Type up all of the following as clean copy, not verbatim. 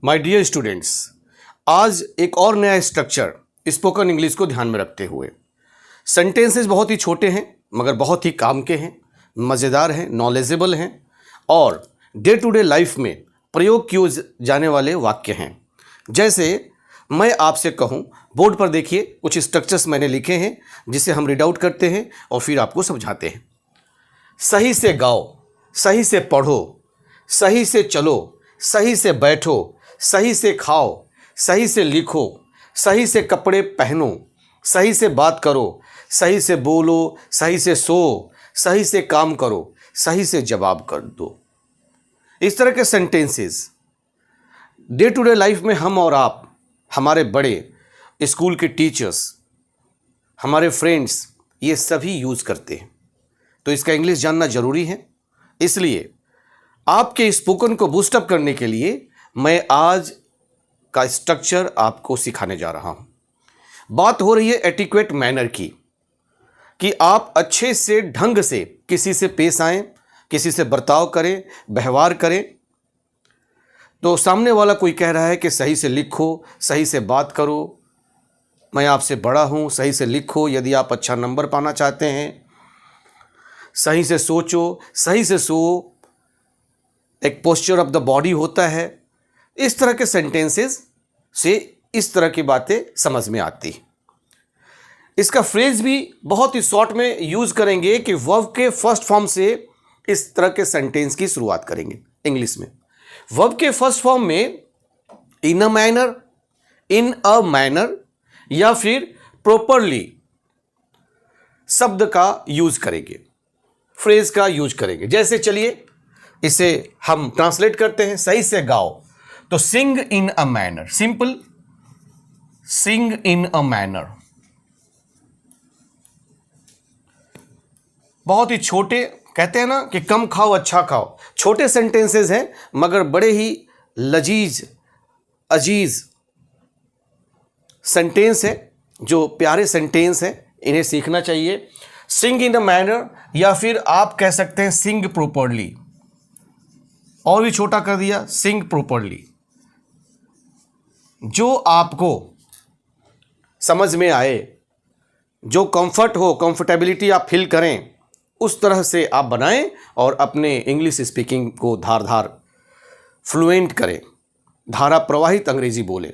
My dear students, आज एक और नया स्ट्रक्चर स्पोकन इंग्लिश को ध्यान में रखते हुए। सेंटेंसेस बहुत ही छोटे हैं मगर बहुत ही काम के हैं, मज़ेदार हैं, नॉलेजेबल हैं और डे टू डे लाइफ में प्रयोग किए जाने वाले वाक्य हैं। जैसे मैं आपसे कहूँ, बोर्ड पर देखिए कुछ स्ट्रक्चर्स मैंने लिखे हैं जिसे हम रीड आउट करते हैं और फिर आपको समझाते हैं। सही से गाओ, सही से पढ़ो, सही से चलो, सही से बैठो, सही से खाओ, सही से लिखो, सही से कपड़े पहनो, सही से बात करो, सही से बोलो, सही से सो, सही से काम करो, सही से जवाब कर दो। इस तरह के sentences day to day life में हम और आप, हमारे बड़े, स्कूल के टीचर्स, हमारे फ्रेंड्स, ये सभी यूज़ करते हैं। तो इसका इंग्लिश जानना ज़रूरी है। इसलिए आपके स्पोकन को बूस्टअप करने के लिए मैं आज का स्ट्रक्चर आपको सिखाने जा रहा हूं। बात हो रही है एटिक्वेट मैनर की, कि आप अच्छे से ढंग से किसी से पेश आएं, किसी से बर्ताव करें, व्यवहार करें। तो सामने वाला कोई कह रहा है कि सही से लिखो, सही से बात करो, मैं आपसे बड़ा हूं, सही से लिखो यदि आप अच्छा नंबर पाना चाहते हैं, सही से सोचो, सही से सो, एक पोस्चर ऑफ द बॉडी होता है। इस तरह के सेंटेंसेस से इस तरह की बातें समझ में आती। इसका फ्रेज भी बहुत ही शॉर्ट में यूज करेंगे कि वर्ब के फर्स्ट फॉर्म से इस तरह के सेंटेंस की शुरुआत करेंगे इंग्लिश में। वर्ब के फर्स्ट फॉर्म में इन a manner, in a manner या फिर प्रॉपरली शब्द का यूज करेंगे, फ्रेज का यूज करेंगे। जैसे चलिए इसे हम ट्रांसलेट करते हैं। सही से गाओ तो sing in a manner, simple, sing in a manner. बहुत ही छोटे, कहते हैं ना कि कम खाओ अच्छा खाओ, छोटे सेंटेंसेस हैं मगर बड़े ही लजीज अजीज सेंटेंस है, जो प्यारे सेंटेंस हैं, इन्हें सीखना चाहिए। सिंग इन अ मैनर या फिर आप कह सकते हैं सिंग प्रॉपरली, और भी छोटा कर दिया, सिंग प्रॉपरली। जो आपको समझ में आए, जो कंफर्ट हो, कंफर्टेबिलिटी आप फील करें, उस तरह से आप बनाएं और अपने इंग्लिश स्पीकिंग को धारदार फ्लुएंट करें, धारा प्रवाहित अंग्रेजी बोले।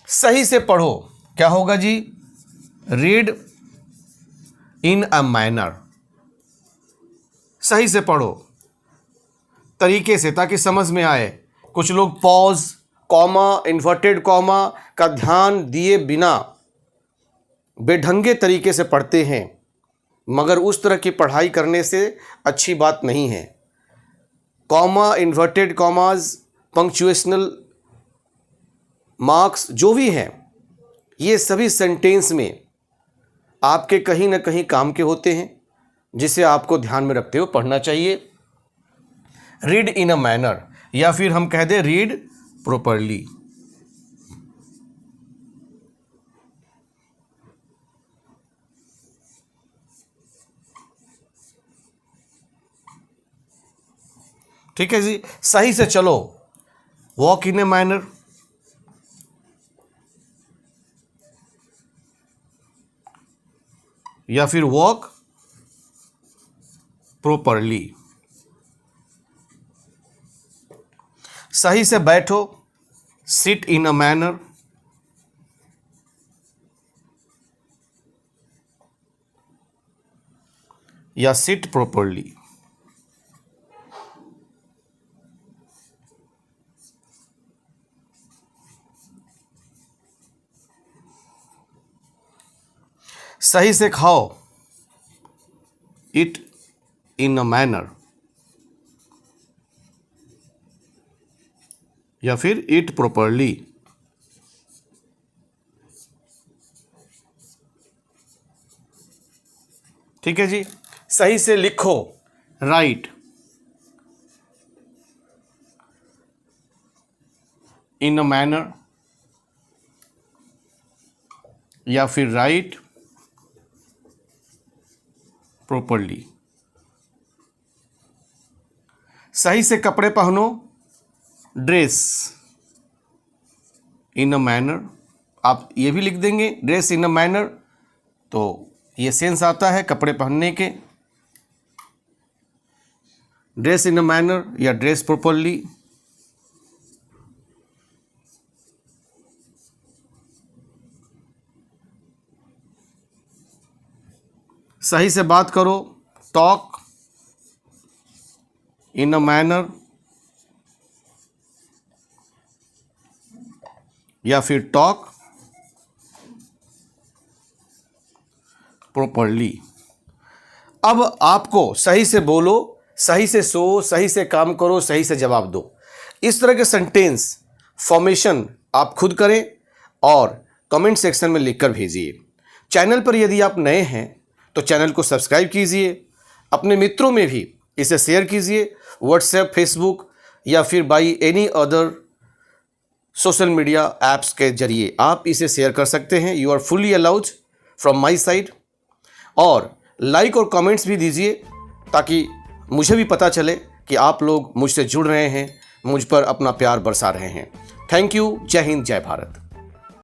सही से पढ़ो, क्या होगा जी? रीड इन अ मैनर, सही से पढ़ो, तरीके से, ताकि समझ में आए। कुछ लोग पॉज, कॉमा, इन्वर्टेड कॉमा का ध्यान दिए बिना बेढंगे तरीके से पढ़ते हैं, मगर उस तरह की पढ़ाई करने से अच्छी बात नहीं है। कॉमा, इन्वर्टेड कॉमाज, पंक्चुएशनल मार्क्स जो भी हैं, ये सभी सेंटेंस में आपके कहीं ना कहीं काम के होते हैं, जिसे आपको ध्यान में रखते हुए पढ़ना चाहिए। रीड इन अ मैनर या फिर हम कह दें रीड प्रॉपरली। ठीक है जी। सही से चलो, वॉक इन ए मैनर, या फिर वॉक प्रॉपरली। सही से बैठो, सिट इन अ मैनर, या सिट प्रॉपरली। सही से खाओ, इट इन अ मैनर, या फिर ईट प्रॉपरली। ठीक है जी। सही से लिखो, राइट इन अ मैनर, या फिर राइट प्रॉपरली। सही से कपड़े पहनो, ड्रेस इन अ मैनर, आप ये भी लिख देंगे ड्रेस इन अ मैनर, तो ये सेंस आता है कपड़े पहनने के। ड्रेस इन अ मैनर या ड्रेस प्रॉपरली। सही से बात करो, टॉक इन अ मैनर, या फिर टॉक प्रॉपरली। अब आपको सही से बोलो, सही से सो, सही से काम करो, सही से जवाब दो। इस तरह के सेंटेंस फॉर्मेशन आप खुद करें और कमेंट सेक्शन में लिखकर भेजिए। चैनल पर यदि आप नए हैं तो चैनल को सब्सक्राइब कीजिए, अपने मित्रों में भी इसे शेयर कीजिए, व्हाट्सएप, फेसबुक या फिर by any other social media apps के जरिए आप इसे शेयर कर सकते हैं। You are fully allowed from my side. और लाइक और कमेंट्स भी दीजिए ताकि मुझे भी पता चले कि आप लोग मुझसे जुड़ रहे हैं, मुझ पर अपना प्यार बरसा रहे हैं। Thank you. जय हिंद, जय भारत।